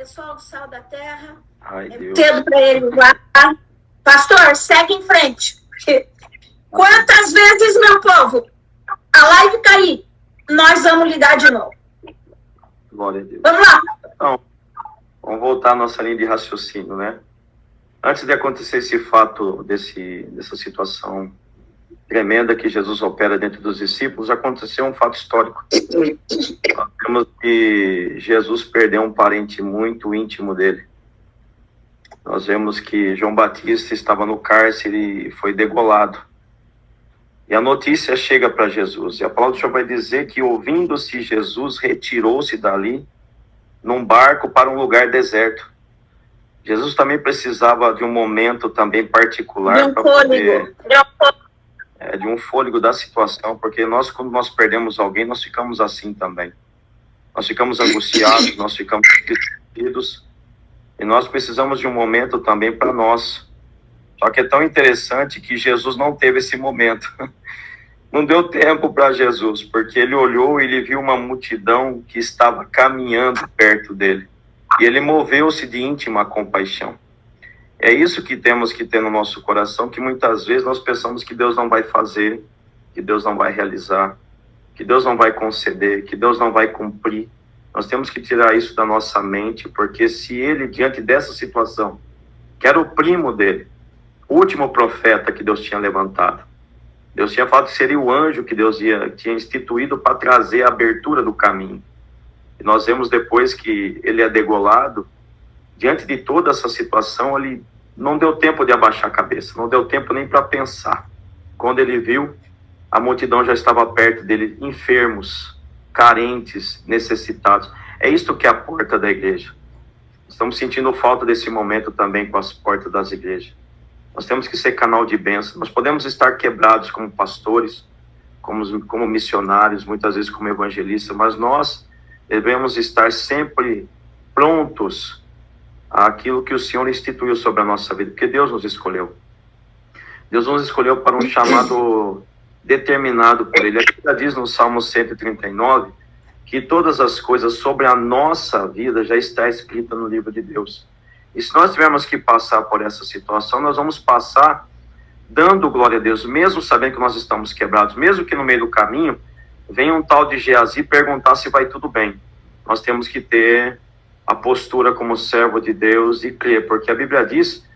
pessoal do Sal da Terra. Ai, Deus. Cedo para ele lá. Pastor, segue em frente. Quantas vezes, meu povo, a live cair, nós vamos ligar de novo. Glória a Deus. Vamos lá. Então, vamos voltar à nossa linha de raciocínio, né? Antes de acontecer esse fato, dessa situação tremenda que Jesus opera dentro dos discípulos, aconteceu um fato histórico. Nós vemos que Jesus perdeu um parente muito íntimo dele. Nós vemos que João Batista estava no cárcere e foi degolado. E a notícia chega para Jesus. E a palavra do Senhor vai dizer que, ouvindo-se Jesus, retirou-se dali num barco para um lugar deserto. Jesus também precisava de um momento também particular para poder... de um fôlego da situação, porque quando nós perdemos alguém, nós ficamos assim também. Nós ficamos angustiados, nós ficamos perdidos, e nós precisamos de um momento também para nós. Só que é tão interessante que Jesus não teve esse momento. Não deu tempo para Jesus, porque ele olhou e ele viu uma multidão que estava caminhando perto dele. E ele moveu-se de íntima compaixão. É isso que temos que ter no nosso coração, que muitas vezes nós pensamos que Deus não vai fazer, que Deus não vai realizar, que Deus não vai conceder, que Deus não vai cumprir. Nós temos que tirar isso da nossa mente, porque se ele, diante dessa situação, que era o primo dele, o último profeta que Deus tinha levantado, Deus tinha falado que seria o anjo que Deus tinha instituído para trazer a abertura do caminho. E nós vemos depois que ele é degolado, diante de toda essa situação, ele não deu tempo de abaixar a cabeça, não deu tempo nem para pensar. Quando ele viu, a multidão já estava perto dele, enfermos, carentes, necessitados. É isto que é a porta da igreja. Estamos sentindo falta desse momento também com as portas das igrejas. Nós temos que ser canal de bênção. Nós podemos estar quebrados como pastores, como missionários, muitas vezes como evangelistas, mas nós devemos estar sempre prontos àquilo que o Senhor instituiu sobre a nossa vida, porque Deus nos escolheu. Deus nos escolheu para um chamado determinado por Ele. A Bíblia diz no Salmo 139 que todas as coisas sobre a nossa vida já está escrita no livro de Deus. E se nós tivermos que passar por essa situação, nós vamos passar dando glória a Deus, mesmo sabendo que nós estamos quebrados, mesmo que no meio do caminho venha um tal de Geazi perguntar se vai tudo bem. Nós temos que ter a postura como servo de Deus e crer, porque a Bíblia diz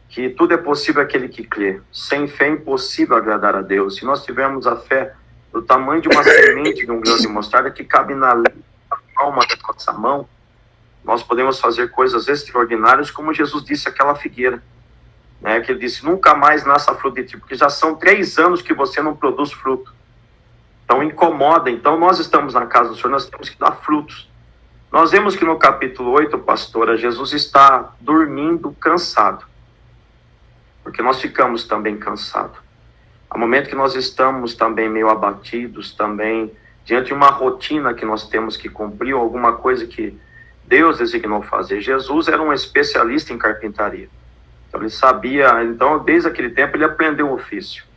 que tudo é possível àquele que crê. Sem fé é impossível agradar a Deus. Se nós tivermos a fé do tamanho de uma semente de um grão de mostarda que cabe na palma da nossa mão, nós podemos fazer coisas extraordinárias, como Jesus disse àquela figueira, né? Que ele disse, nunca mais nasça fruto de ti, porque já são 3 anos que você não produz fruto. Então incomoda. Então nós estamos na casa do Senhor, nós temos que dar frutos. Nós vemos que no capítulo 8, pastora, Jesus está dormindo cansado, porque nós ficamos também cansados. Há momento que nós estamos também meio abatidos, também diante de uma rotina que nós temos que cumprir, ou alguma coisa que Deus designou fazer. Jesus era um especialista em carpintaria. Então ele sabia, então desde aquele tempo ele aprendeu o ofício.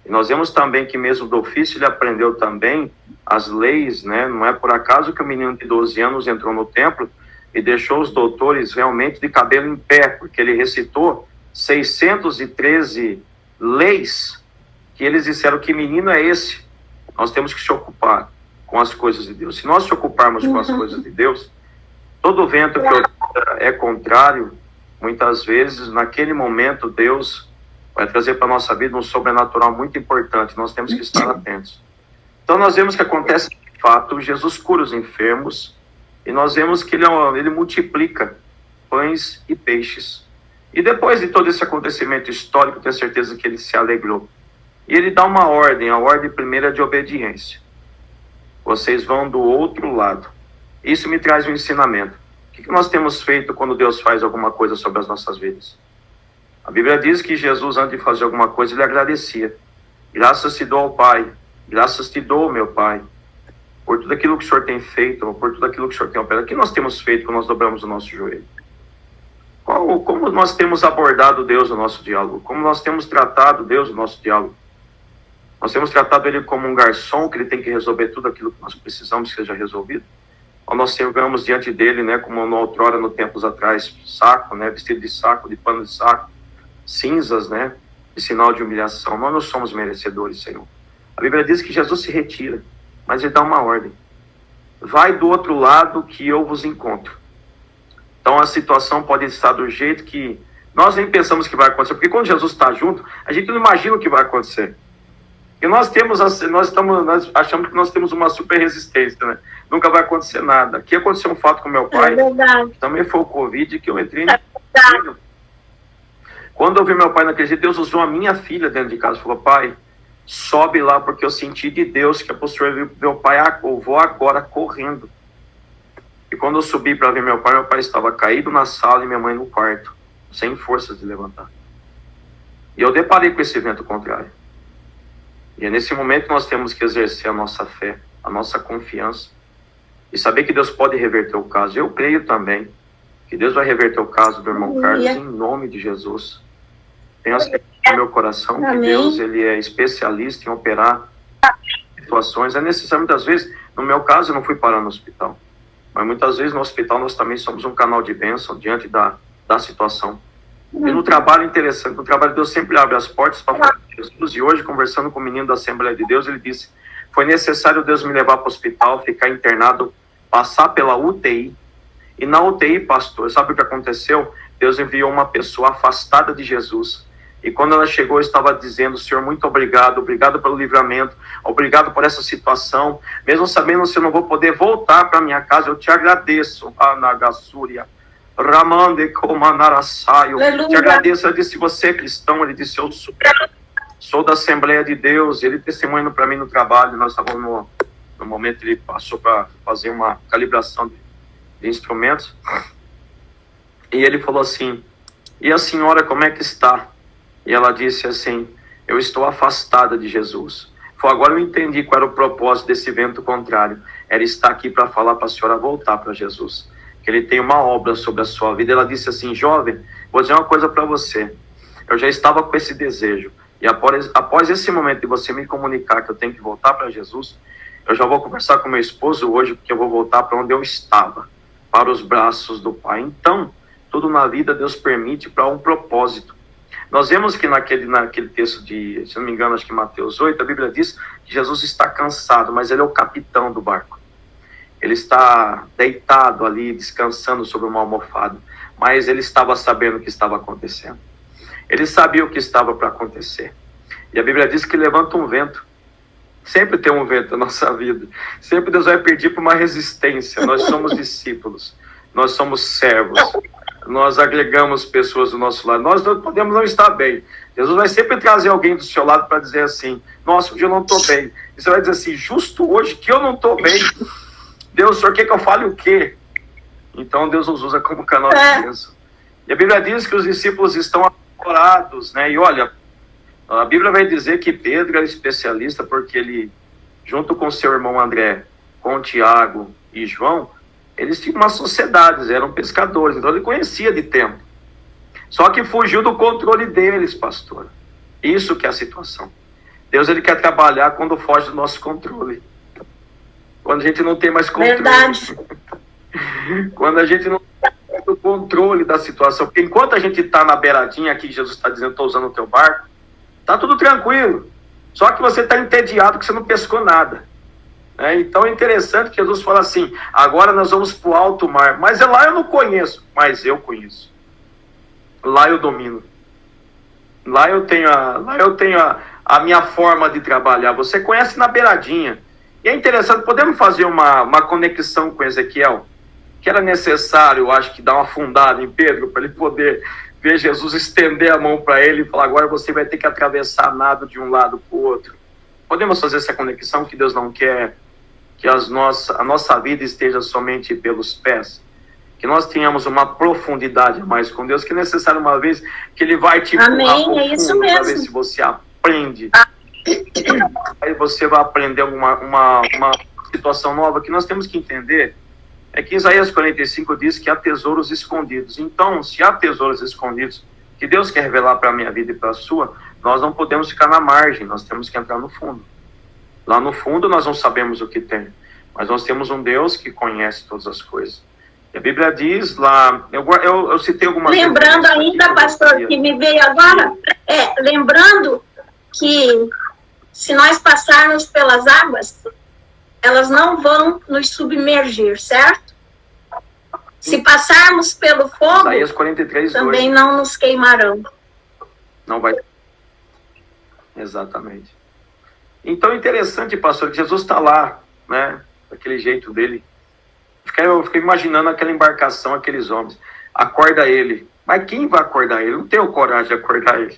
E nós vemos também que mesmo do ofício ele aprendeu também as leis, né? Não é por acaso que o menino de 12 anos entrou no templo e deixou os doutores realmente de cabelo em pé, porque ele recitou 613 leis que eles disseram que menino é esse. Nós temos que se ocupar com as coisas de Deus. Se nós se ocuparmos com as coisas de Deus, todo vento que é contrário, muitas vezes, naquele momento, Deus vai trazer para a nossa vida um sobrenatural muito importante. Nós temos que estar atentos. Então, nós vemos que acontece, de fato, Jesus cura os enfermos, e nós vemos que ele multiplica pães e peixes. E depois de todo esse acontecimento histórico, tenho certeza que ele se alegrou. E ele dá uma ordem, a ordem primeira de obediência. Vocês vão do outro lado. Isso me traz um ensinamento. O que nós temos feito quando Deus faz alguma coisa sobre as nossas vidas? A Bíblia diz que Jesus, antes de fazer alguma coisa, ele agradecia. Graças te dou ao Pai, graças te dou, meu Pai, por tudo aquilo que o Senhor tem feito, por tudo aquilo que o Senhor tem operado. O que nós temos feito quando nós dobramos o nosso joelho? Como nós temos abordado Deus no nosso diálogo? Como nós temos tratado Deus no nosso diálogo? Nós temos tratado Ele como um garçom, que Ele tem que resolver tudo aquilo que nós precisamos que seja resolvido? nós chegamos diante dele, né, como no outrora, no tempos atrás, saco, né, vestido de saco, de pano de saco, cinzas, né, de sinal de humilhação. Nós não somos merecedores, Senhor. A Bíblia diz que Jesus se retira, mas ele dá uma ordem. Vai do outro lado que eu vos encontro. Então a situação pode estar do jeito que nós nem pensamos que vai acontecer, porque quando Jesus está junto, a gente não imagina o que vai acontecer. E nós achamos que nós temos uma super resistência, né? Nunca vai acontecer nada. Aqui aconteceu um fato com meu pai, também foi o Covid, que eu entrei no... Quando eu vi meu pai naquele dia, Deus usou a minha filha dentro de casa, falou: pai, sobe lá, porque eu senti de Deus que a postura viu meu pai, eu vou agora correndo. E quando eu subi para ver meu pai estava caído na sala e minha mãe no quarto, sem forças de levantar. E eu deparei com esse evento contrário. E é nesse momento que nós temos que exercer a nossa fé, a nossa confiança, e saber que Deus pode reverter o caso. Eu creio também que Deus vai reverter o caso do irmão Carlos, em nome de Jesus. Tenho a certeza no meu coração que Deus, ele é especialista em operar situações. É necessário, muitas vezes, no meu caso, eu não fui parar no hospital, mas muitas vezes no hospital nós também somos um canal de bênção diante da situação. E no trabalho, interessante, no trabalho Deus sempre abre as portas para falar de Jesus. E hoje, conversando com o menino da Assembleia de Deus, ele disse: foi necessário Deus me levar para o hospital, ficar internado, passar pela UTI. E na UTI, pastor, sabe o que aconteceu? Deus enviou uma pessoa afastada de Jesus. E quando ela chegou, eu estava dizendo: Senhor, muito obrigado, obrigado pelo livramento, obrigado por essa situação. Mesmo sabendo que eu não vou poder voltar para minha casa, eu te agradeço, Anagassúria. Ramande Komanarasaio. Te agradeço. Eu disse: você é cristão? Ele disse: eu sou da Assembleia de Deus. Ele testemunhando para mim no trabalho. Nós estávamos no momento, ele passou para fazer uma calibração de instrumentos. E ele falou assim: e a senhora como é que está? E ela disse assim: eu estou afastada de Jesus. Agora eu entendi qual era o propósito desse evento contrário. Era estar aqui para falar para a senhora voltar para Jesus, que ele tem uma obra sobre a sua vida. Ela disse assim: jovem, vou dizer uma coisa para você. Eu já estava com esse desejo. E após esse momento de você me comunicar que eu tenho que voltar para Jesus, eu já vou conversar com meu esposo hoje, porque eu vou voltar para onde eu estava, para os braços do Pai. Então, tudo na vida Deus permite para um propósito. Nós vemos que naquele texto de, se não me engano, acho que Mateus 8, a Bíblia diz que Jesus está cansado, mas ele é o capitão do barco. Ele está deitado ali, descansando sobre uma almofada, mas ele estava sabendo o que estava acontecendo. Ele sabia o que estava para acontecer. E a Bíblia diz que levanta um vento. Sempre tem um vento na nossa vida. Sempre Deus vai pedir por uma resistência. Nós somos discípulos, nós somos servos, nós agregamos pessoas do nosso lado. Nós não podemos não estar bem. Jesus vai sempre trazer alguém do seu lado para dizer assim: nossa, hoje eu não estou bem. E você vai dizer assim: justo hoje que eu não estou bem. Deus, o senhor quer que eu fale o quê? Então Deus nos usa como canal de bênção. E a Bíblia diz que os discípulos estão apavorados, né? E olha, a Bíblia vai dizer que Pedro era especialista porque ele, junto com seu irmão André, com Tiago e João, eles tinham uma sociedade, eram pescadores, então ele conhecia de tempo. Só que fugiu do controle deles, pastor. Isso que é a situação. Deus, ele quer trabalhar quando foge do nosso controle. Quando a gente não tem mais controle. Verdade. Quando a gente não tem o controle da situação. Porque enquanto a gente está na beiradinha aqui, Jesus está dizendo: estou usando o teu barco, está tudo tranquilo. Só que você está entediado que você não pescou nada. Então é interessante que Jesus fala assim: agora nós vamos para o alto mar. Mas lá eu não conheço, mas eu conheço. Lá eu domino. Lá eu tenho a minha forma de trabalhar. Você conhece na beiradinha. E é interessante, podemos fazer uma conexão com Ezequiel? Que era necessário, eu acho que dar uma afundada em Pedro, para ele poder ver Jesus estender a mão para ele e falar: agora você vai ter que atravessar nado de um lado para o outro. Podemos fazer essa conexão, que Deus não quer que a nossa vida esteja somente pelos pés. Que nós tenhamos uma profundidade mais com Deus, que é necessário uma vez que Ele vai te empurrar pro fundo, para ver se você aprende. Aí você vai aprender uma situação nova. Que nós temos que entender é que Isaías 45 diz que há tesouros escondidos. Então, se há tesouros escondidos que Deus quer revelar para a minha vida e para a sua, nós não podemos ficar na margem, nós temos que entrar no fundo. Lá no fundo nós não sabemos o que tem. Mas nós temos um Deus que conhece todas as coisas. E a Bíblia diz lá, eu citei algumas... Lembrando ainda, pastor, que me veio agora, lembrando que se nós passarmos pelas águas, elas não vão nos submergir, certo? Se passarmos pelo fogo, 43, também 2. não nos queimarão. Não vai. Exatamente. Então, interessante, pastor, que Jesus está lá, né? Daquele jeito dele. Eu fiquei imaginando aquela embarcação, aqueles homens. Acorda ele. Mas quem vai acordar ele? Eu não tenho coragem de acordar ele.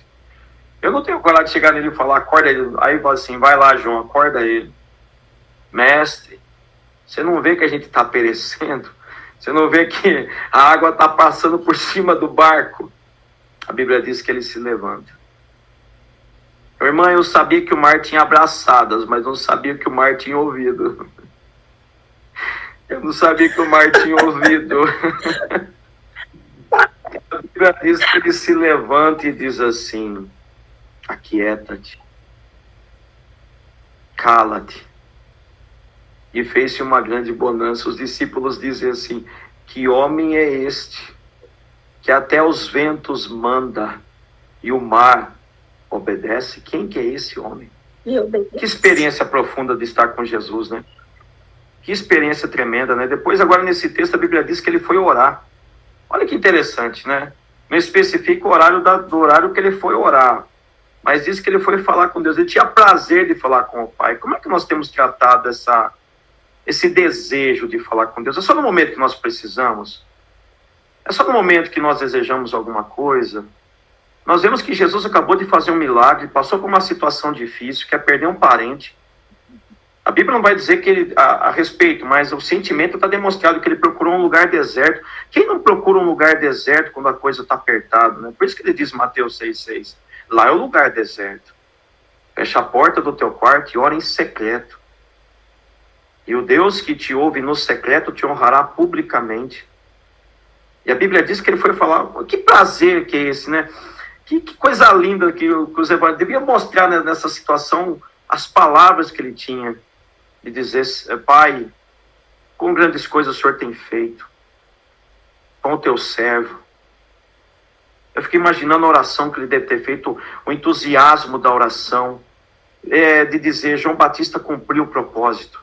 Eu não tenho coragem de chegar nele e falar, acorda ele. Aí fala assim, vai lá, João, acorda ele. Mestre, você não vê que a gente está perecendo? Você não vê que a água está passando por cima do barco? A Bíblia diz que ele se levanta. Irmã, eu sabia que o mar tinha abraçadas, mas não sabia que o mar tinha ouvido. Eu não sabia que o mar tinha ouvido. A Bíblia diz que ele se levanta e diz assim, aquieta-te, cala-te. E fez-se uma grande bonança. Os discípulos dizem assim, que homem é este, que até os ventos manda e o mar obedece? Quem que é esse homem? Que experiência profunda de estar com Jesus, né? Que experiência tremenda, né? Depois, agora nesse texto, a Bíblia diz que ele foi orar. Olha que interessante, né? Não especifica o horário do horário que ele foi orar, mas diz que ele foi falar com Deus. Ele tinha prazer de falar com o Pai. Como é que nós temos tratado esse desejo de falar com Deus? É só no momento que nós precisamos? É só no momento que nós desejamos alguma coisa? Nós vemos que Jesus acabou de fazer um milagre, passou por uma situação difícil, que é perder um parente. A Bíblia não vai dizer que ele, a respeito, mas o sentimento está demonstrado que ele procurou um lugar deserto. Quem não procura um lugar deserto quando a coisa está apertada, né? Por isso que ele diz em Mateus 6,6, lá é o lugar deserto. Fecha a porta do teu quarto e ora em secreto. E o Deus que te ouve no secreto te honrará publicamente. E a Bíblia diz que ele foi falar, que prazer que é esse, né? Que coisa linda que os evangelhos deviam mostrar, né, nessa situação, as palavras que ele tinha. De dizer, Pai, quão grandes coisas o Senhor tem feito com o teu servo. Eu fiquei imaginando a oração que ele deve ter feito, o entusiasmo da oração, de dizer, João Batista cumpriu o propósito.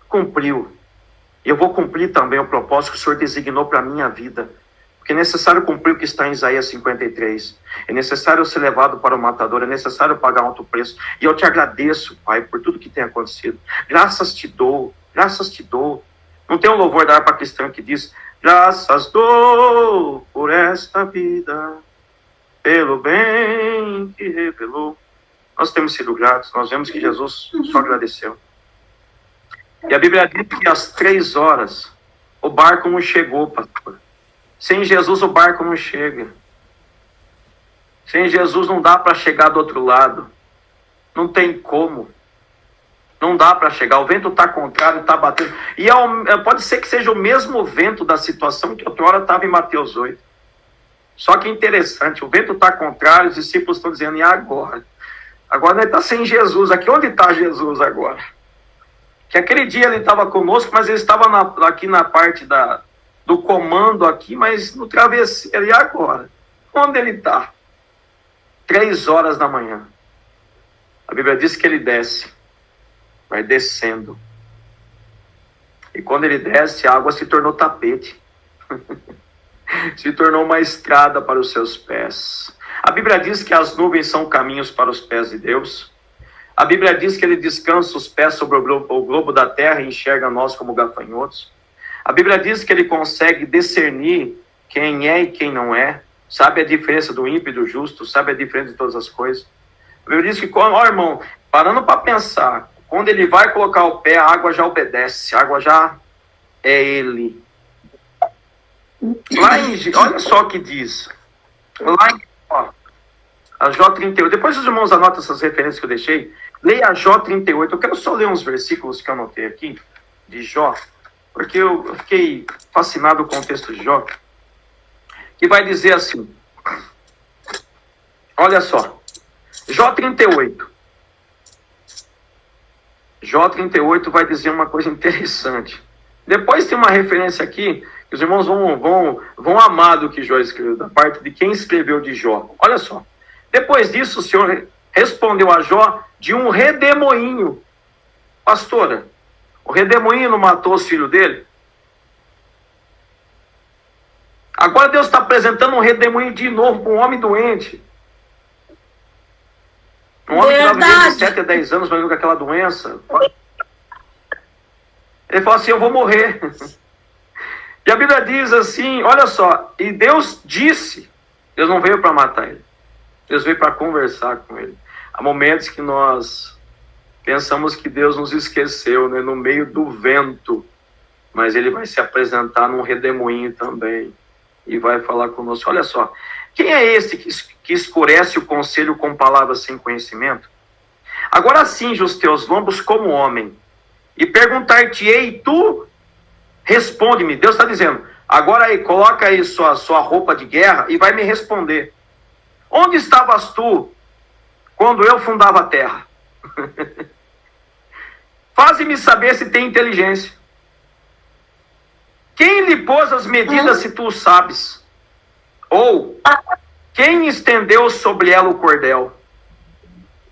Cumpriu. E eu vou cumprir também o propósito que o Senhor designou para a minha vida. Porque é necessário cumprir o que está em Isaías 53. É necessário ser levado para o matador. É necessário pagar alto preço. E eu te agradeço, Pai, por tudo que tem acontecido. Graças te dou. Graças te dou. Não tem um louvor da harpa cristã que diz, graças dou por esta vida, pelo bem que revelou. Nós temos sido gratos. Nós vemos que Jesus só agradeceu. E a Bíblia diz que às 3 horas o barco não chegou, pastor. Sem Jesus o barco não chega. Sem Jesus não dá para chegar do outro lado. Não tem como. Não dá para chegar. O vento está contrário, está batendo. E pode ser que seja o mesmo vento da situação que outra hora estava em Mateus 8. Só que interessante, o vento está contrário, os discípulos estão dizendo, e agora? Agora ele está sem Jesus. Aqui onde está Jesus agora? Que aquele dia ele estava conosco, mas ele estava aqui na parte do comando aqui, mas no travesseiro. E agora? Onde ele está? 3 horas da manhã. A Bíblia diz que ele desce. Vai descendo. E quando ele desce, a água se tornou tapete. Se tornou uma estrada para os seus pés. A Bíblia diz que as nuvens são caminhos para os pés de Deus. A Bíblia diz que ele descansa os pés sobre o globo da terra e enxerga nós como gafanhotos. A Bíblia diz que ele consegue discernir quem é e quem não é. Sabe a diferença do ímpio e do justo. Sabe a diferença de todas as coisas. A Bíblia diz que, irmão, parando para pensar, quando ele vai colocar o pé, a água já obedece. A água já é ele. Lá em, olha só o que diz. Lá em a Jó 38. Depois os irmãos anotam essas referências que eu deixei. Leia a Jó 38. Eu quero só ler uns versículos que eu anotei aqui, de Jó, porque eu fiquei fascinado com o texto de Jó, que vai dizer assim, olha só, Jó 38. Jó 38 vai dizer uma coisa interessante. Depois tem uma referência aqui, que os irmãos vão amar do que Jó escreveu, da parte de quem escreveu de Jó. Olha só. Depois disso, o Senhor respondeu a Jó de um redemoinho. Pastora, o redemoinho não matou os filhos dele? Agora Deus está apresentando um redemoinho de novo para um homem doente. Um homem que estava de 7 a 10 anos com aquela doença. Ele falou assim, eu vou morrer. E a Bíblia diz assim, olha só, e Deus disse, Deus não veio para matar ele. Deus veio para conversar com ele. Há momentos que nós pensamos que Deus nos esqueceu, né, no meio do vento. Mas ele vai se apresentar num redemoinho também. E vai falar conosco. Olha só, quem é esse que escurece o conselho com palavras sem conhecimento? Agora cinge os teus lombos como homem, e perguntar-te-ei, tu responde-me. Deus está dizendo, agora aí, coloca aí sua roupa de guerra e vai me responder. Onde estavas tu quando eu fundava a terra? Faze-me saber se tem inteligência. Quem lhe pôs as medidas se tu sabes? Ou quem estendeu sobre ela o cordel?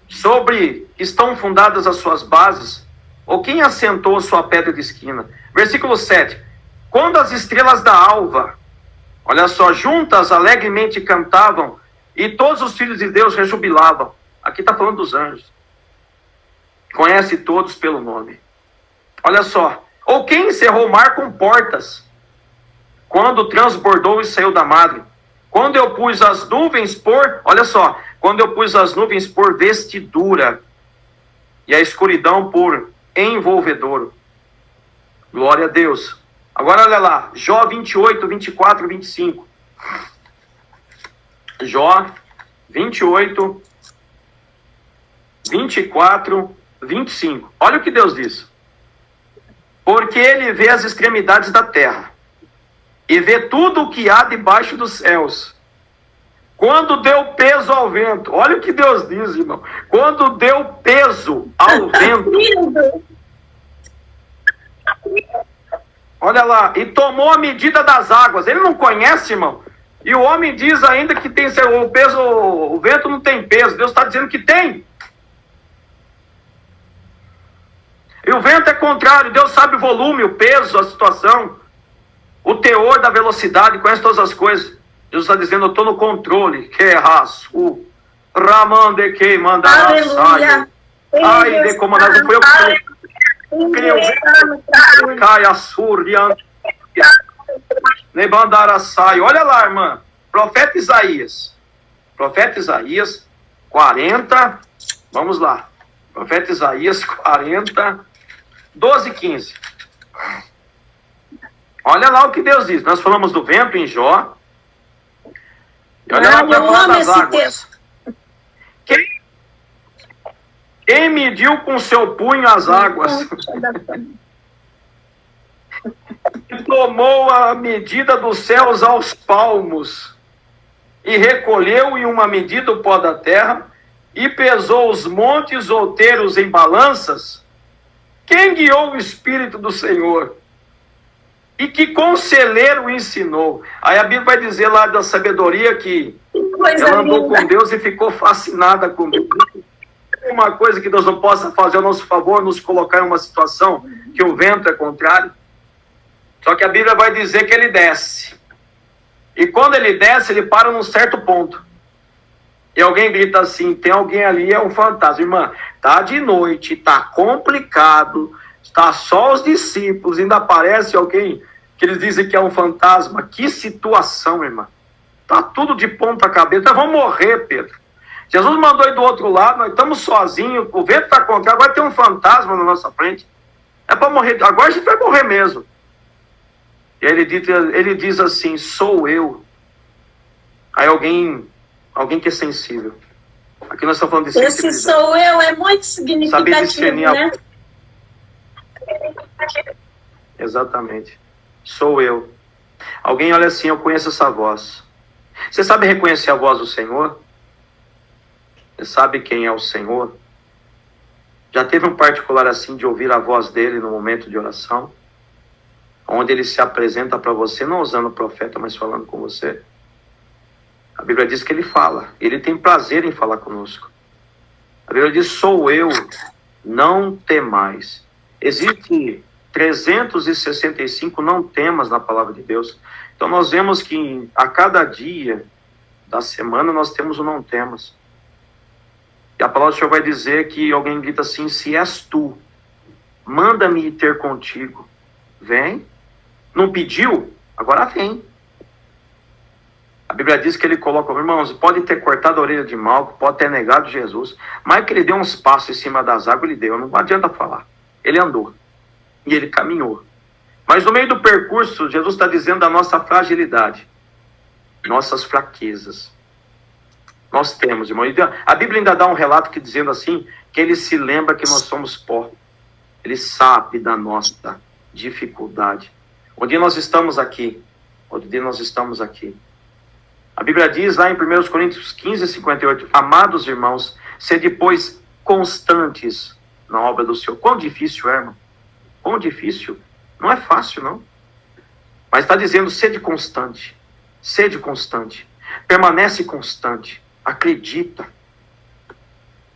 Sobre que estão fundadas as suas bases? Ou quem assentou sua pedra de esquina? Versículo 7. Quando as estrelas da alva, olha só, juntas alegremente cantavam, e todos os filhos de Deus rejubilavam. Aqui está falando dos anjos. Conhece todos pelo nome. Olha só. Ou quem encerrou o mar com portas, quando transbordou e saiu da madre? Quando eu pus as nuvens por, olha só, quando eu pus as nuvens por vestidura, e a escuridão por envolvedor. Glória a Deus. Agora olha lá, Jó 28, 24, 25. Jó 28, 24, 25. Olha o que Deus diz. Porque ele vê as extremidades da terra, e vê tudo o que há debaixo dos céus. Quando deu peso ao vento, olha o que Deus diz, irmão. Quando deu peso ao vento, olha lá, e tomou a medida das águas. Ele não conhece, irmão. E o homem diz ainda que tem o peso, o vento não tem peso. Deus está dizendo que tem. E o vento é contrário. Deus sabe o volume, o peso, a situação, o teor da velocidade, conhece todas as coisas. Deus está dizendo, eu estou no controle. Que raço. Ramande que mandará saio. Ai, de comandar, não foi eu que criei o vento. Cai a surya. Nebandara saio. Olha lá, irmã. Profeta Isaías. Profeta Isaías 40. Vamos lá. Profeta Isaías 40. 12, 15. Olha lá o que Deus diz. Nós falamos do vento em Jó. E olha lá para falar das águas. Quem mediu com seu punho as águas? Tomou a medida dos céus aos palmos, e recolheu em uma medida o pó da terra, e pesou os montes outeiros em balanças. Quem guiou o Espírito do Senhor? E que conselheiro o ensinou? Aí a Bíblia vai dizer lá da sabedoria que ela andou com Deus e ficou fascinada com Deus. Uma coisa que Deus não possa fazer ao nosso favor, nos colocar em uma situação que o vento é contrário. Só que a Bíblia vai dizer que ele desce. E quando ele desce, ele para num certo ponto. E alguém grita assim, tem alguém ali, é um fantasma. Irmã, tá de noite, tá complicado, está só os discípulos, ainda aparece alguém que eles dizem que é um fantasma. Que situação, irmã. Tá tudo de ponta cabeça. Nós vamos morrer, Pedro. Jesus mandou ir do outro lado, nós estamos sozinhos, o vento está contrário, vai ter um fantasma na nossa frente. É para morrer, agora a gente vai morrer mesmo. E aí ele diz assim, sou eu. Aí alguém que é sensível. Aqui nós estamos falando de sensibilidade. Esse sou eu é muito significativo, né? Exatamente. Sou eu. Alguém olha assim, eu conheço essa voz. Você sabe reconhecer a voz do Senhor? Você sabe quem é o Senhor? Já teve um particular assim de ouvir a voz dele no momento de oração? Onde ele se apresenta para você, não usando o profeta, mas falando com você? A Bíblia diz que ele fala, ele tem prazer em falar conosco. A Bíblia diz, sou eu, não temais. Existe 365 não temas na palavra de Deus. Então nós vemos que a cada dia da semana nós temos o não temas. E a palavra do Senhor vai dizer que alguém grita assim, se és tu, manda-me ir ter contigo. Vem. Não pediu? Agora vem. A Bíblia diz que ele coloca, irmãos, pode ter cortado a orelha de Malco, pode ter negado Jesus, mas que ele deu uns passos em cima das águas, ele deu, não adianta falar. Ele andou. E ele caminhou. Mas no meio do percurso, Jesus está dizendo da nossa fragilidade, nossas fraquezas. Nós temos, irmão. A Bíblia ainda dá um relato que dizendo assim, que ele se lembra que nós somos pó. Ele sabe da nossa dificuldade. Um dia nós estamos aqui. Outro dia nós estamos aqui. A Bíblia diz lá em 1 Coríntios 15, 58, amados irmãos, sede, pois, constantes na obra do Senhor. Quão difícil é, irmão? Quão difícil? Não é fácil, não. Mas está dizendo, sede constante. Sede constante. Permanece constante. Acredita.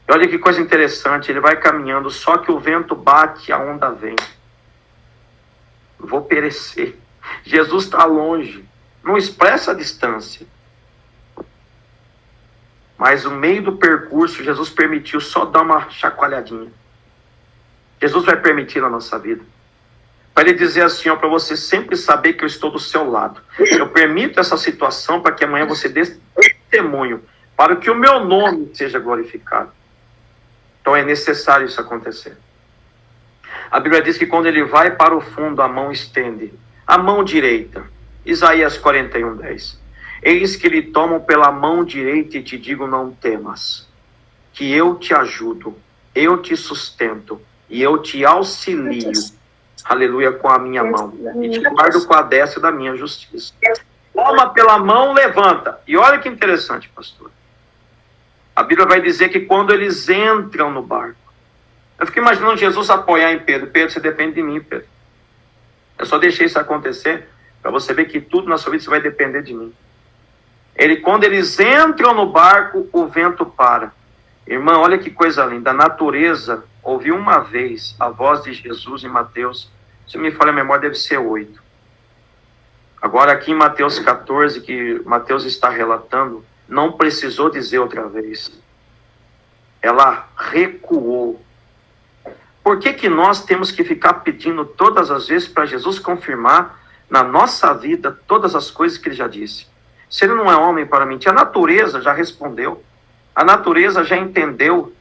E olha que coisa interessante, ele vai caminhando, só que o vento bate, a onda vem. Vou perecer. Jesus está longe. Não expressa a distância. Mas no meio do percurso, Jesus permitiu só dar uma chacoalhadinha. Jesus vai permitir na nossa vida. Para ele dizer assim, para você sempre saber que eu estou do seu lado. Eu permito essa situação para que amanhã você dê testemunho, para que o meu nome seja glorificado. Então é necessário isso acontecer. A Bíblia diz que quando ele vai para o fundo, a mão estende. A mão direita. Isaías 41, 10. Eis que lhe tomam pela mão direita e te digo, não temas, que eu te ajudo, eu te sustento e eu te auxilio, aleluia, com a minha mão, e te guardo com a destra da minha justiça. Toma pela mão, levanta. E olha que interessante, pastor. A Bíblia vai dizer que quando eles entram no barco, eu fico imaginando Jesus apoiar em Pedro. Pedro, você depende de mim, Pedro. Eu só deixei isso acontecer para você ver que tudo na sua vida vai depender de mim. Quando eles entram no barco, o vento para. Irmão, olha que coisa linda. A natureza ouviu uma vez a voz de Jesus em Mateus, se me falha a memória, deve ser 8. Agora aqui em Mateus 14, que Mateus está relatando, não precisou dizer outra vez. Ela recuou. Por que nós temos que ficar pedindo todas as vezes para Jesus confirmar na nossa vida todas as coisas que ele já disse? Se ele não é homem para mentir, a natureza já respondeu. A natureza já entendeu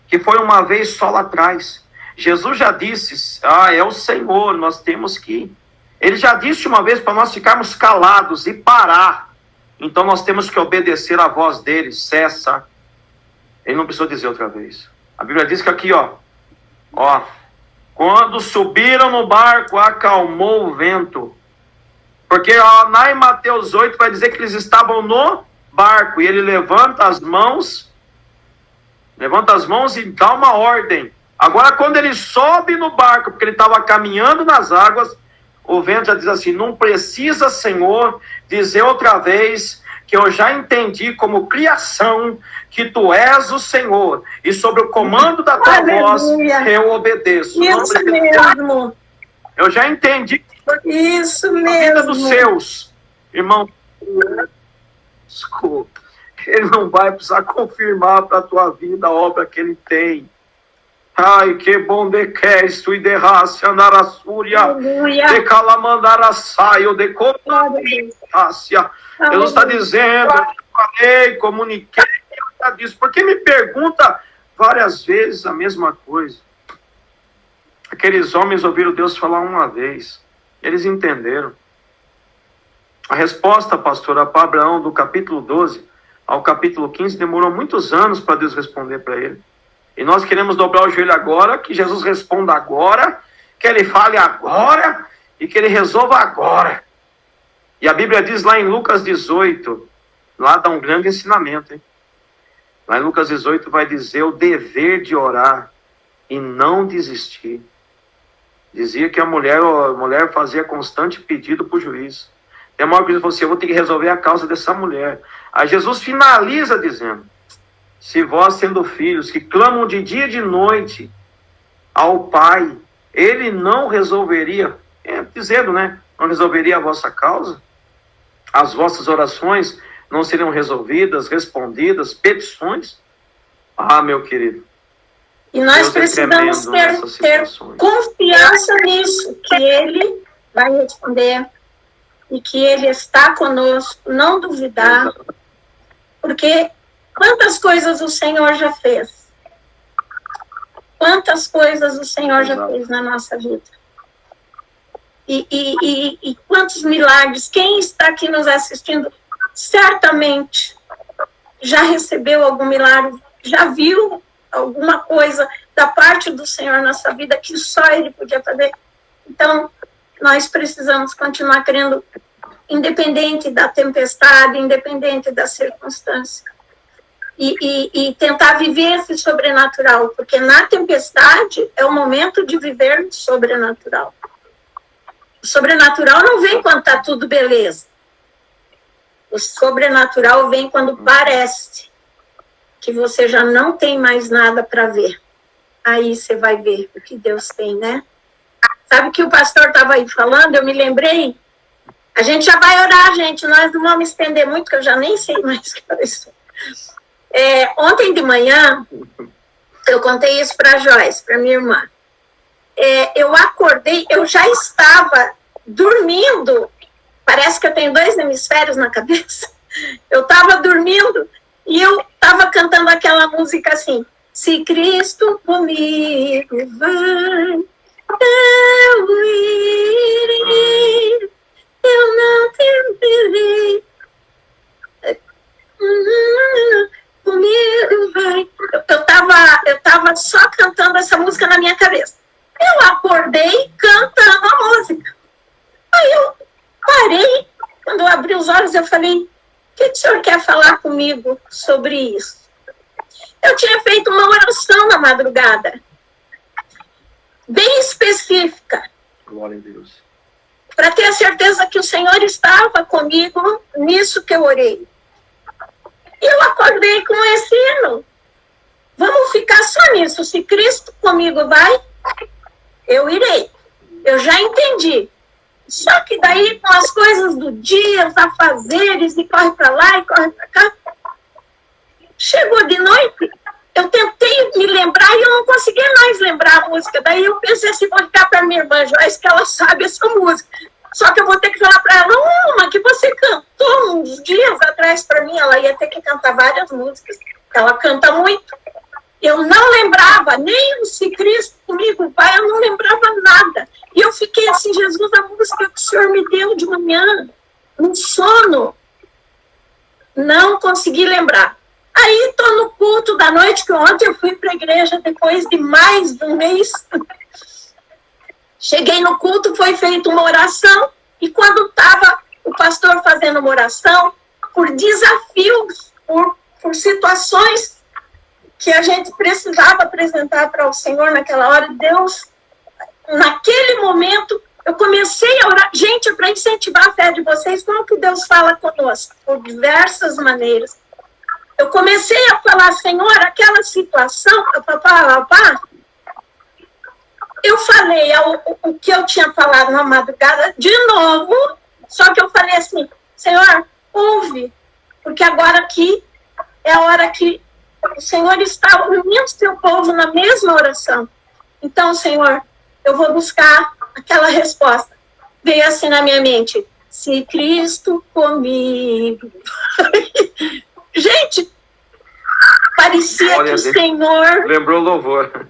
que foi uma vez só lá atrás. Jesus já disse, é o Senhor, nós temos que ir. Ele já disse uma vez para nós ficarmos calados e parar. Então nós temos que obedecer à voz dele, cessa. Ele não precisou dizer outra vez. A Bíblia diz que aqui, quando subiram no barco, acalmou o vento. Porque lá em Mateus 8 vai dizer que eles estavam no barco, e ele levanta as mãos e dá uma ordem. Agora quando ele sobe no barco, porque ele estava caminhando nas águas, o vento já diz assim, não precisa, Senhor, dizer outra vez que eu já entendi como criação que tu és o Senhor, e sobre o comando da tua voz eu obedeço. Isso mesmo. Eu já entendi. Isso mesmo. A vida dos seus, irmão, desculpa, ele não vai precisar confirmar para a tua vida a obra que ele tem. Ai, que bom de Cristo e de raça, andarasúria, de calamandaraçaio, de comandácia. Deus está dizendo, eu falei, comuniquei, eu já disse. Porque me pergunta várias vezes a mesma coisa. Aqueles homens ouviram Deus falar uma vez. Eles entenderam. A resposta, pastora, para Abraão, do capítulo 12 ao capítulo 15, demorou muitos anos para Deus responder para ele. E nós queremos dobrar o joelho agora, que Jesus responda agora, que ele fale agora e que ele resolva agora. E a Bíblia diz lá em Lucas 18, lá dá um grande ensinamento, hein? Lá em Lucas 18 vai dizer o dever de orar e não desistir. Dizia que a mulher fazia constante pedido para o juiz. Tem uma hora que ele falou assim, eu vou ter que resolver a causa dessa mulher. Aí Jesus finaliza dizendo, se vós sendo filhos que clamam de dia e de noite ao Pai, ele não resolveria, dizendo, né, não resolveria a vossa causa? As vossas orações não seriam resolvidas, respondidas, petições? Ah, meu querido. E nós precisamos ter confiança nisso, que Ele vai responder e que Ele está conosco, não duvidar, porque quantas coisas o Senhor já fez? Quantas coisas o Senhor já fez na nossa vida? E quantos milagres? Quem está aqui nos assistindo, certamente já recebeu algum milagre, já viu alguma coisa da parte do Senhor na sua vida que só Ele podia fazer. Então, nós precisamos continuar crendo, independente da tempestade, independente da circunstância. E tentar viver esse sobrenatural, porque na tempestade é o momento de viver sobrenatural. O sobrenatural não vem quando está tudo beleza. O sobrenatural vem quando parece que você já não tem mais nada para ver. Aí você vai ver o que Deus tem, né? Sabe que o pastor estava aí falando, eu me lembrei. A gente já vai orar, gente, nós não vamos estender muito, que eu já nem sei mais o que é isso. Ontem de manhã, eu contei isso para a Joyce, para minha irmã. Eu acordei, eu já estava dormindo, parece que eu tenho 2 hemisférios na cabeça. Eu estava dormindo e eu estava cantando aquela música assim, se Cristo comigo vai, eu irei, eu não temerei, comigo vai. Eu tava só cantando essa música na minha cabeça. Eu acordei cantando a música. Aí eu parei, quando eu abri os olhos, eu falei, o que o senhor quer falar comigo sobre isso? Eu tinha feito uma oração na madrugada, bem específica. Glória a Deus. Para ter a certeza que o Senhor estava comigo nisso que eu orei. E eu acordei com esse hino. Vamos ficar só nisso. Se Cristo comigo vai, eu irei. Eu já entendi. Só que daí, com as coisas do dia, os afazeres, e corre para lá e corre para cá, chegou de noite, eu tentei me lembrar e eu não conseguia mais lembrar a música. Daí eu pensei assim, vou ligar para minha irmã Joyce, que ela sabe essa música. Só que eu vou ter que falar para ela, uma que você cantou uns dias atrás para mim, ela ia ter que cantar várias músicas, ela canta muito. Eu não lembrava, nem o Se Cristo comigo vai, eu não lembrava nada. E eu fiquei assim, Jesus, a música que o Senhor me deu de manhã, um sono, não consegui lembrar. Aí estou no culto da noite, que ontem eu fui para a igreja depois de mais de um mês. Cheguei no culto, foi feita uma oração, e quando estava o pastor fazendo uma oração, por desafios, por situações que a gente precisava apresentar para o Senhor naquela hora, Deus, naquele momento, eu comecei a orar. Gente, para incentivar a fé de vocês, como que Deus fala conosco? Por diversas maneiras. Eu comecei a falar, Senhor, aquela situação, eu falei o que eu tinha falado na madrugada de novo, só que eu falei assim, Senhor, ouve, porque agora aqui é a hora que o Senhor está unindo o seu povo na mesma oração. Então, Senhor, eu vou buscar aquela resposta. Veio assim na minha mente, se Cristo comigo. Gente, parecia que o Senhor... Lembrou o louvor.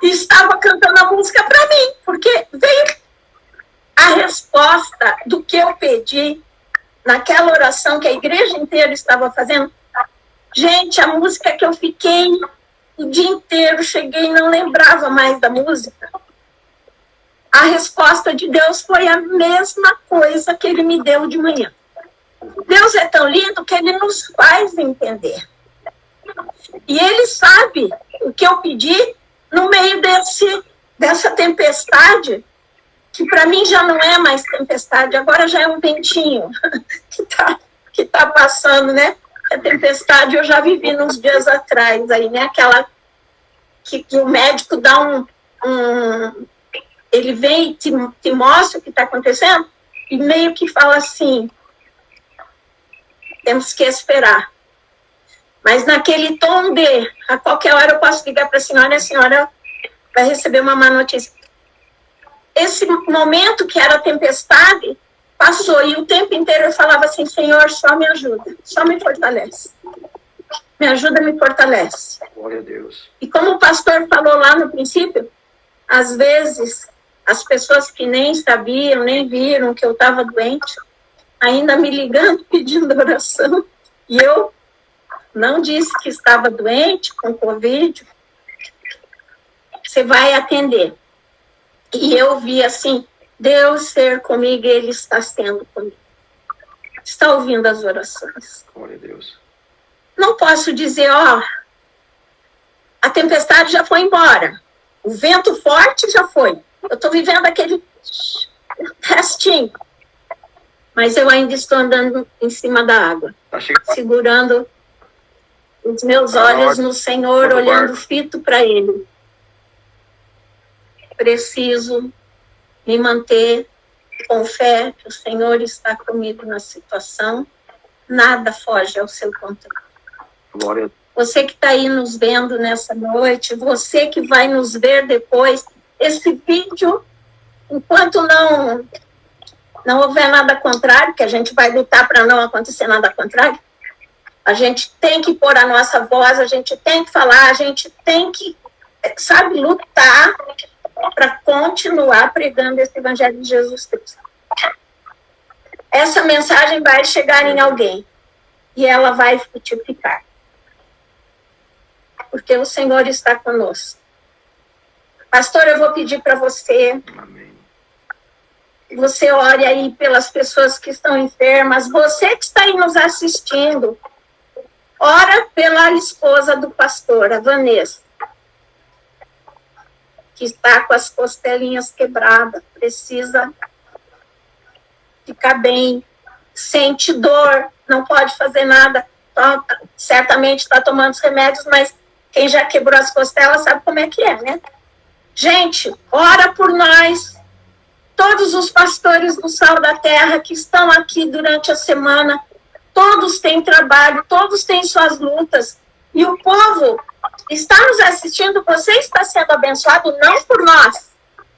Estava cantando a música para mim, porque veio a resposta do que eu pedi naquela oração que a igreja inteira estava fazendo. Gente, a música que eu fiquei o dia inteiro, cheguei e não lembrava mais da música. A resposta de Deus foi a mesma coisa que Ele me deu de manhã. Deus é tão lindo que Ele nos faz entender. E Ele sabe o que eu pedi no meio dessa tempestade, que para mim já não é mais tempestade, agora já é um ventinho que tá passando, né? A tempestade eu já vivi nos dias atrás, aí, né? Aquela que o médico dá ele vem e te mostra o que está acontecendo, e meio que fala assim, temos que esperar. Mas naquele tom a qualquer hora eu posso ligar para a senhora vai receber uma má notícia. Esse momento que era tempestade, passou, e o tempo inteiro eu falava assim, Senhor, só me ajuda, só me fortalece. Me ajuda, me fortalece. Glória a Deus. E como o pastor falou lá no princípio, às vezes, as pessoas que nem sabiam, nem viram que eu estava doente, ainda me ligando, pedindo oração, e eu não disse que estava doente, com Covid, você vai atender. E eu vi assim, Deus ser comigo, Ele está sendo comigo. Está ouvindo as orações. Glória a Deus. Não posso dizer, a tempestade já foi embora. O vento forte já foi. Eu estou vivendo aquele restinho. Mas eu ainda estou andando em cima da água. Segurando os meus olhos no Senhor, olhando fito para Ele. Preciso me manter com fé que o Senhor está comigo na situação. Nada foge ao seu controle. Glória. Você que está aí nos vendo nessa noite, você que vai nos ver depois, esse vídeo, enquanto não houver nada contrário, que a gente vai lutar para não acontecer nada contrário, a gente tem que pôr a nossa voz, a gente tem que falar, a gente tem que, lutar para continuar pregando esse Evangelho de Jesus Cristo. Essa mensagem vai chegar em alguém e ela vai frutificar. Porque o Senhor está conosco. Pastor, eu vou pedir para você, você ore aí pelas pessoas que estão enfermas, você que está aí nos assistindo, ora pela esposa do pastor, a Vanessa, que está com as costelinhas quebradas, precisa ficar bem, sente dor, não pode fazer nada, certamente está tomando os remédios, mas quem já quebrou as costelas sabe como é que é, né? Gente, ora por nós, todos os pastores do Sal da Terra que estão aqui durante a semana, todos têm trabalho, todos têm suas lutas, e o povo está nos assistindo, você está sendo abençoado não por nós,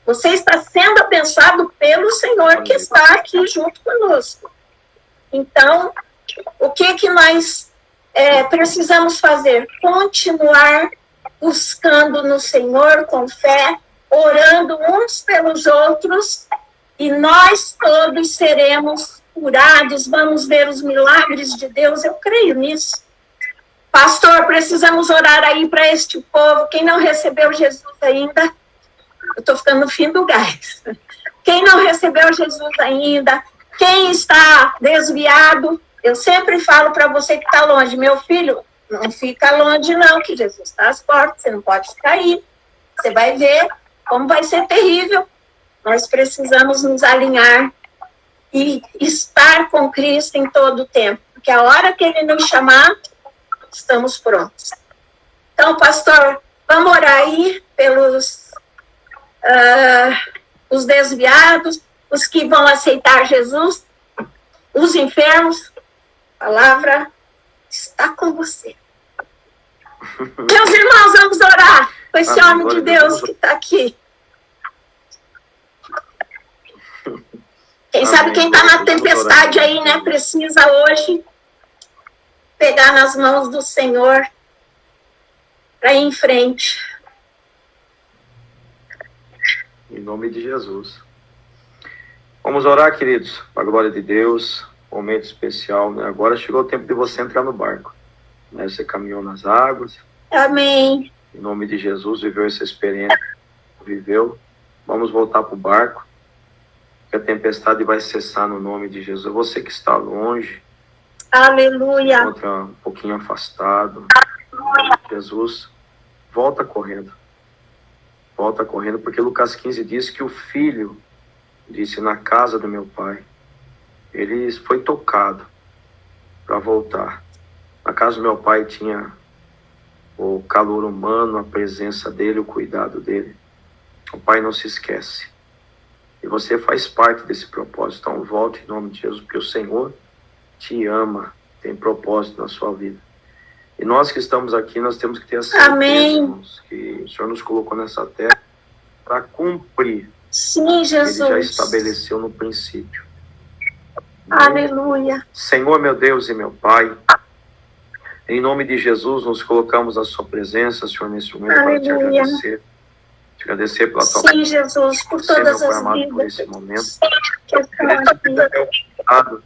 você está sendo abençoado pelo Senhor que está aqui junto conosco. Então, o que nós precisamos fazer? Continuar buscando no Senhor com fé, orando uns pelos outros, e nós todos seremos curados, vamos ver os milagres de Deus, eu creio nisso. Pastor, precisamos orar aí para este povo, quem não recebeu Jesus ainda, eu estou ficando no fim do gás, quem não recebeu Jesus ainda, quem está desviado, eu sempre falo para você que está longe, meu filho, não fica longe não, que Jesus está às portas, você não pode ficar aí, você vai ver como vai ser terrível. Nós precisamos nos alinhar e estar com Cristo em todo o tempo, porque a hora que Ele nos chamar, estamos prontos. Então, pastor, vamos orar aí pelos os desviados, os que vão aceitar Jesus, os enfermos. A palavra está com você. Meus irmãos, vamos orar com esse homem de Deus que está aqui. Quem sabe quem está na tempestade aí, né, precisa hoje pegar nas mãos do Senhor para ir em frente. Em nome de Jesus. Vamos orar, queridos, para a glória de Deus. Momento especial, né? Agora chegou o tempo de você entrar no barco. Né? Você caminhou nas águas. Amém. Em nome de Jesus, viveu essa experiência. Viveu. Vamos voltar para o barco. Que a tempestade vai cessar no nome de Jesus. Você que está longe. Aleluia. Encontra um pouquinho afastado. Jesus, volta correndo. volta correndo, porque Lucas 15 diz que o filho disse: na casa do meu pai. Ele foi tocado para voltar. Na casa do meu pai tinha o calor humano, a presença dele, o cuidado dele. O pai não se esquece. E você faz parte desse propósito. Então volte em nome de Jesus, porque o Senhor te ama, tem propósito na sua vida. E nós que estamos aqui, nós temos que ter a certeza, irmãos, que o Senhor nos colocou nessa terra para cumprir. Sim, Jesus. Ele já estabeleceu no princípio. Aleluia. Senhor, meu Deus e meu Pai, em nome de Jesus, nos colocamos à sua presença, Senhor, nesse momento, para te agradecer. Te agradecer pela tua Sim, Jesus, por todas as vidas. Por esse momento. Te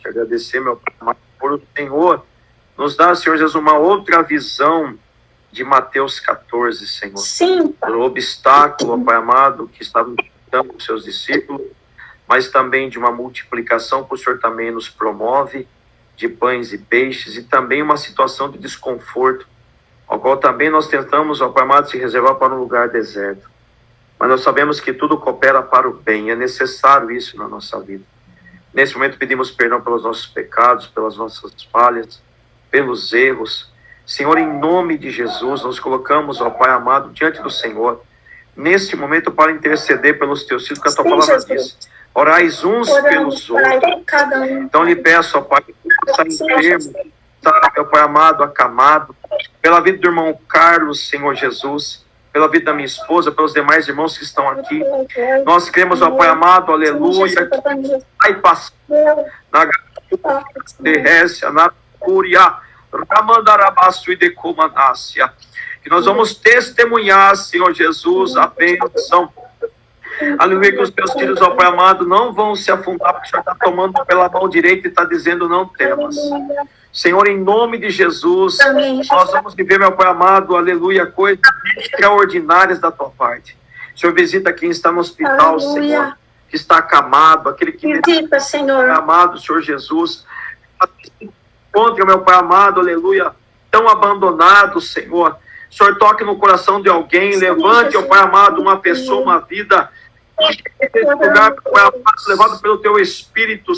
agradecer, meu Pai amado, por o Senhor nos dar, Senhor Jesus, uma outra visão de Mateus 14, Senhor. Sim, Pai. Pelo obstáculo, Pai amado, que estava enfrentando os seus discípulos, mas também de uma multiplicação que o Senhor também nos promove, de pães e peixes, e também uma situação de desconforto, ao qual também nós tentamos, ó Pai amado, se reservar para um lugar deserto. Mas nós sabemos que tudo coopera para o bem, é necessário isso na nossa vida. Nesse momento pedimos perdão pelos nossos pecados, pelas nossas falhas, pelos erros. Senhor, em nome de Jesus, nós colocamos, ó Pai amado, diante do Senhor, neste momento para interceder pelos teus filhos, que a tua palavra diz: orais uns pelos outros. Então lhe peço, ó Pai, que está enfermo, está, meu Pai amado, acamado, pela vida do irmão Carlos, Senhor Jesus, pela vida da minha esposa, pelos demais irmãos que estão aqui. Nós cremos, ó Pai amado, aleluia, que vai passar na Récia, na Cúria, Ramandarabaço e Decomanácia, que nós vamos testemunhar, Senhor Jesus, a bênção. Aleluia, que os meus filhos, ó Pai amado, não vão se afundar, porque o Senhor está tomando pela mão direita e está dizendo: não temas. Senhor, em nome de Jesus, nós vamos viver, meu Pai amado, aleluia, coisas extraordinárias da tua parte. Senhor, visita quem está no hospital, aleluia, Senhor, que está acamado, aquele que visita, Senhor, amado, Senhor Jesus, encontre, meu Pai amado, aleluia, tão abandonado, Senhor. Senhor, toque no coração de alguém, levante, ó Pai amado, uma pessoa, uma vida, nesse lugar, Pai amado, levado pelo teu Espírito,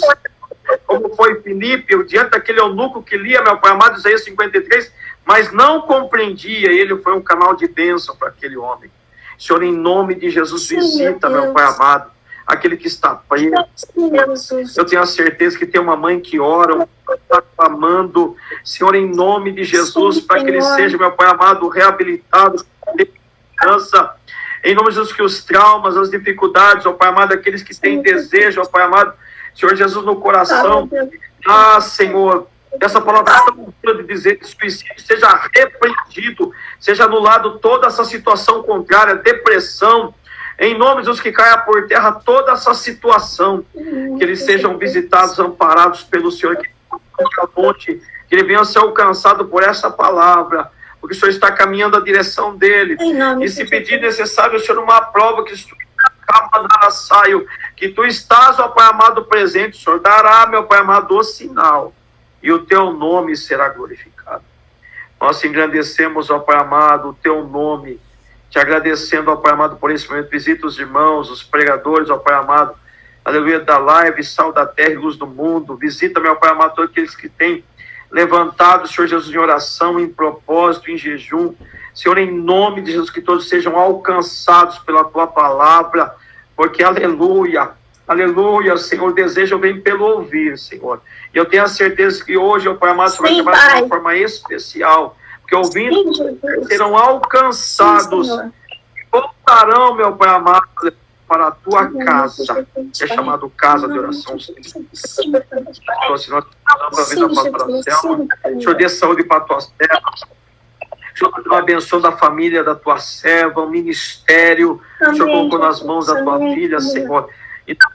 como foi Filipe, diante daquele eunuco que lia, meu Pai amado, Isaías 53, mas não compreendia, ele foi um canal de bênção para aquele homem. Senhor, em nome de Jesus, visita, meu Pai amado, aquele que está preso. Eu tenho a certeza que tem uma mãe que ora, está clamando, Senhor, em nome de Jesus, para que ele seja, meu Pai amado, reabilitado, em nome de Jesus, que os traumas, as dificuldades, ó Pai amado, aqueles que têm desejo, ó Pai amado, Senhor Jesus, no coração, Senhor, essa palavra tão dura de dizer que suicídio seja repreendido, seja anulado toda essa situação contrária, depressão, em nome de Jesus, que caia por terra toda essa situação, que eles sejam visitados, amparados pelo Senhor, que ele venha ser alcançado por essa palavra, porque o Senhor está caminhando a direção dele, e se pedir necessário, Senhor, uma prova que tu estás, ó Pai amado, presente, Senhor, dará, meu Pai amado, o sinal, e o teu nome será glorificado. Nós engrandecemos, ó Pai amado, o teu nome, te agradecendo, ó Pai amado, por esse momento. Visita os irmãos, os pregadores, ó Pai amado, aleluia, da live, sal da terra e luz do mundo. Visita, meu Pai amado, todos aqueles que têm levantado, Senhor Jesus, em oração, em propósito, em jejum. Senhor, em nome de Jesus, que todos sejam alcançados pela tua palavra, porque, aleluia, aleluia, Senhor, o desejo vem pelo ouvir, Senhor. E eu tenho a certeza que hoje, ó Pai amado, você vai trabalhar de uma forma especial, porque ouvindo, serão alcançados, voltarão, meu Pai amado, para a tua casa, que é chamado casa de oração. Então, se nós estamos a vida para a Selma, Senhor, dê saúde para a tua serva, Senhor, abençoa da família da tua serva, o ministério, o Senhor colocou nas mãos da tua filha, Senhor. Então,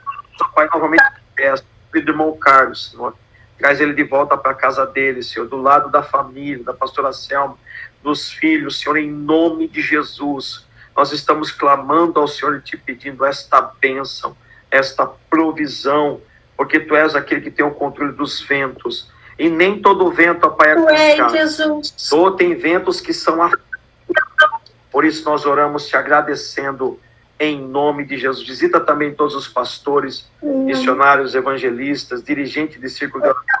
Pai, novamente, peço, filho do irmão Carlos, Senhor, traz ele de volta para a casa dele, Senhor, do lado da família, da pastora Selma, dos filhos, Senhor, em nome de Jesus. Nós estamos clamando ao Senhor e te pedindo esta bênção, esta provisão, porque tu és aquele que tem o controle dos ventos. E nem todo vento, ó Pai, é contra. Tem ventos que são. Por isso nós oramos te agradecendo em nome de Jesus. Visita também todos os pastores, missionários, evangelistas, dirigentes de círculo de oração,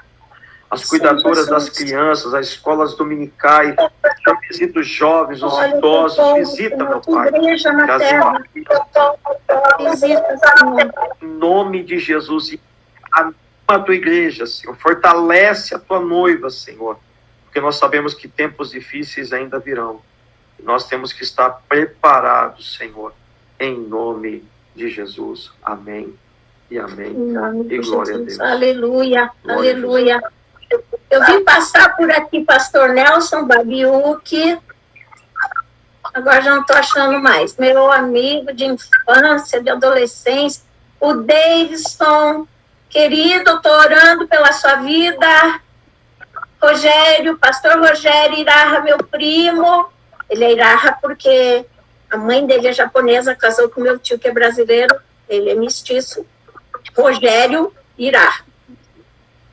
as cuidadoras das crianças, as escolas dominicais. Visita os jovens, os idosos. Visita, meu Pai. Em nome de Jesus. Anima a tua igreja, Senhor. Fortalece a tua noiva, Senhor. Porque nós sabemos que tempos difíceis ainda virão. Nós temos que estar preparados, Senhor. Em nome de Jesus. Amém e amém. E glória a Deus. Aleluia, glória aleluia. Eu vim passar por aqui, pastor Nelson Babiuque. Agora já não estou achando mais. Meu amigo de infância, de adolescência, o Davidson. Querido, estou orando pela sua vida. Rogério, pastor Rogério Iraha, meu primo. Ele é Iraha porque a mãe dele é japonesa, casou com meu tio que é brasileiro. Ele é mestiço. Rogério Iraha.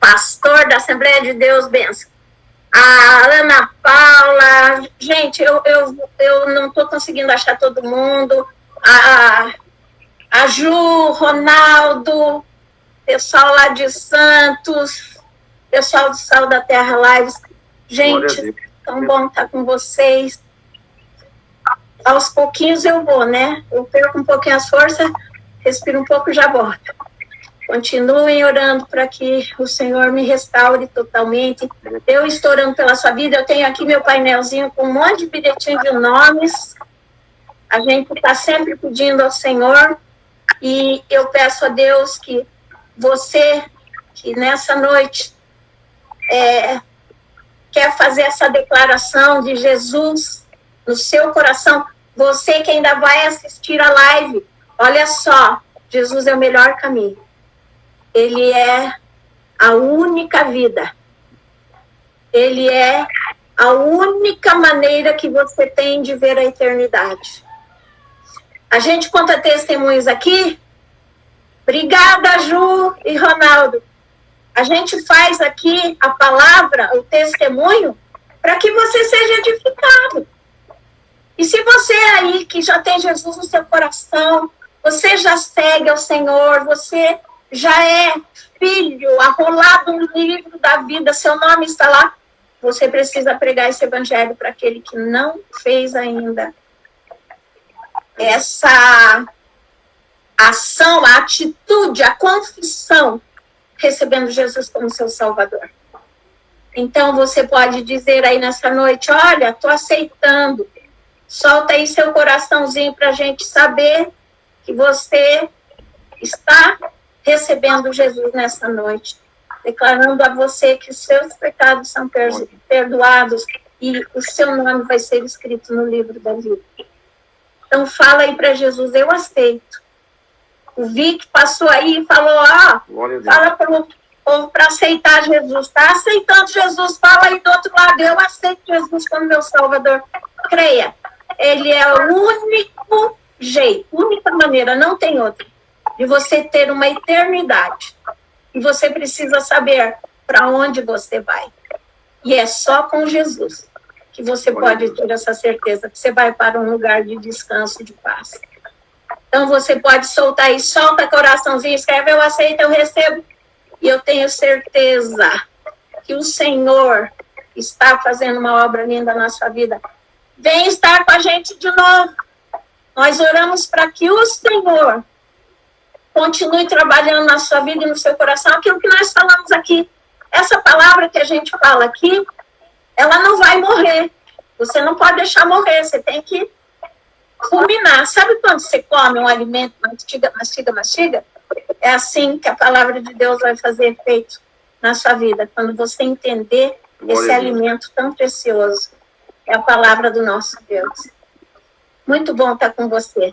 Pastor da Assembleia de Deus, benção. A Ana Paula, gente, eu não estou conseguindo achar todo mundo. A Ju, Ronaldo, pessoal lá de Santos, pessoal do Sal da Terra Lives. Gente, tão bom estar com vocês. Aos pouquinhos eu vou, né? Eu perco um pouquinho as forças, respiro um pouco e já volto. Continuem orando para que o Senhor me restaure totalmente. Eu estou orando pela sua vida. Eu tenho aqui meu painelzinho com um monte de bilhetinho de nomes. A gente está sempre pedindo ao Senhor. E eu peço a Deus que você, que nessa noite quer fazer essa declaração de Jesus no seu coração, você que ainda vai assistir a live, olha só, Jesus é o melhor caminho. Ele é a única vida. Ele é a única maneira que você tem de ver a eternidade. A gente conta testemunhos aqui. Obrigada, Ju e Ronaldo. A gente faz aqui a palavra, o testemunho, para que você seja edificado. E se você aí que já tem Jesus no seu coração, você já segue ao Senhor, você já é filho, arrolado no livro da vida, seu nome está lá, você precisa pregar esse evangelho para aquele que não fez ainda essa ação, a atitude, a confissão, recebendo Jesus como seu Salvador. Então você pode dizer aí nessa noite, olha, estou aceitando, solta aí seu coraçãozinho para a gente saber que você está recebendo Jesus nessa noite, declarando a você que seus pecados são perdoados e o seu nome vai ser escrito no livro da vida. Então fala aí para Jesus, eu aceito. O Vic passou aí e falou, fala para o povo para aceitar Jesus. Está aceitando Jesus, fala aí do outro lado, eu aceito Jesus como meu Salvador. Creia, ele é o único jeito, única maneira, não tem outra, de você ter uma eternidade. E você precisa saber para onde você vai. E é só com Jesus que você pode ter essa certeza, que você vai para um lugar de descanso, de paz. Então você pode soltar aí, solta coraçãozinho, escreve, eu aceito, eu recebo. E eu tenho certeza que o Senhor está fazendo uma obra linda na sua vida. Vem estar com a gente de novo. Nós oramos para que o Senhor continue trabalhando na sua vida e no seu coração aquilo que nós falamos aqui. Essa palavra que a gente fala aqui, ela não vai morrer. Você não pode deixar morrer, você tem que ruminar. Sabe quando você come um alimento, mastiga? É assim que a palavra de Deus vai fazer efeito na sua vida. Quando você entender esse alimento tão precioso, é a palavra do nosso Deus. Muito bom estar com você.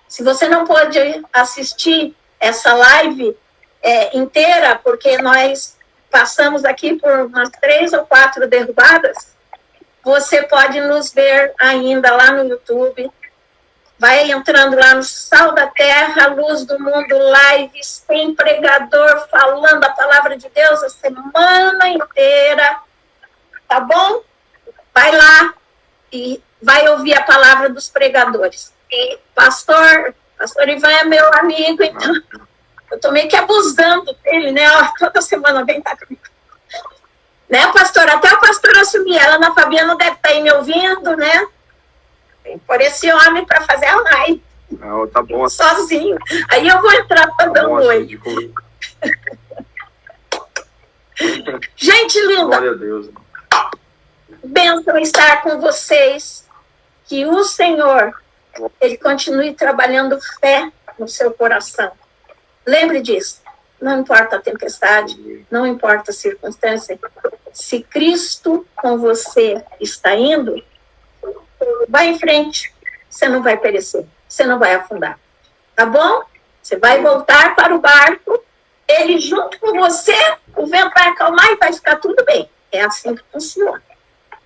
Se você não pode assistir essa live inteira, porque nós passamos aqui por umas 3 ou 4 derrubadas, você pode nos ver ainda lá no YouTube. Vai entrando lá no Sal da Terra, Luz do Mundo Lives, tem pregador falando a palavra de Deus a semana inteira, tá bom? Vai lá e vai ouvir a palavra dos pregadores. E pastor Ivan é meu amigo, então eu tô meio que abusando dele, né? Ó, toda semana vem estar comigo. Né, pastor? Até o pastor assumir. Ela, Ana Fabiana, deve estar aí me ouvindo, né? Tem que pôr esse homem para fazer a live. Tá bom. Sozinho. Aí eu vou entrar para dar um oi. Gente linda. Glória a Deus. Bênção estar com vocês. Que o Senhor, Ele continue trabalhando fé no seu coração. Lembre disso. Não importa a tempestade, não importa a circunstância. Se Cristo com você está indo, vai em frente. Você não vai perecer. Você não vai afundar. Tá bom? Você vai voltar para o barco. Ele junto com você, o vento vai acalmar e vai ficar tudo bem. É assim que funciona.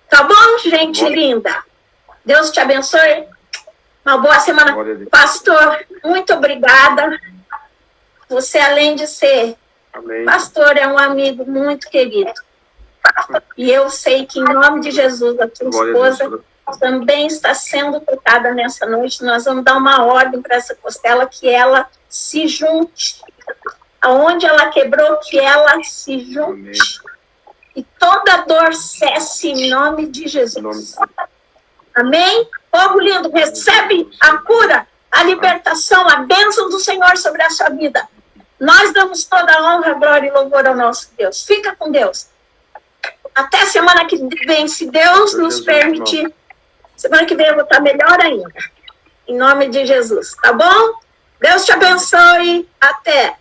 Tá bom, gente linda? Deus te abençoe. Uma boa semana. Pastor, muito obrigada. Você, além de ser pastor, é um amigo muito querido. E eu sei que, em nome de Jesus, a tua esposa também está sendo tocada nessa noite. Nós vamos dar uma ordem para essa costela, que ela se junte. Aonde ela quebrou, que ela se junte. E toda dor cesse em nome de Jesus. Amém? Povo lindo, recebe a cura, a libertação, a bênção do Senhor sobre a sua vida. Nós damos toda a honra, glória e louvor ao nosso Deus. Fica com Deus. Até semana que vem, se Deus nos permitir. Semana que vem eu vou estar melhor ainda. Em nome de Jesus, tá bom? Deus te abençoe. Até.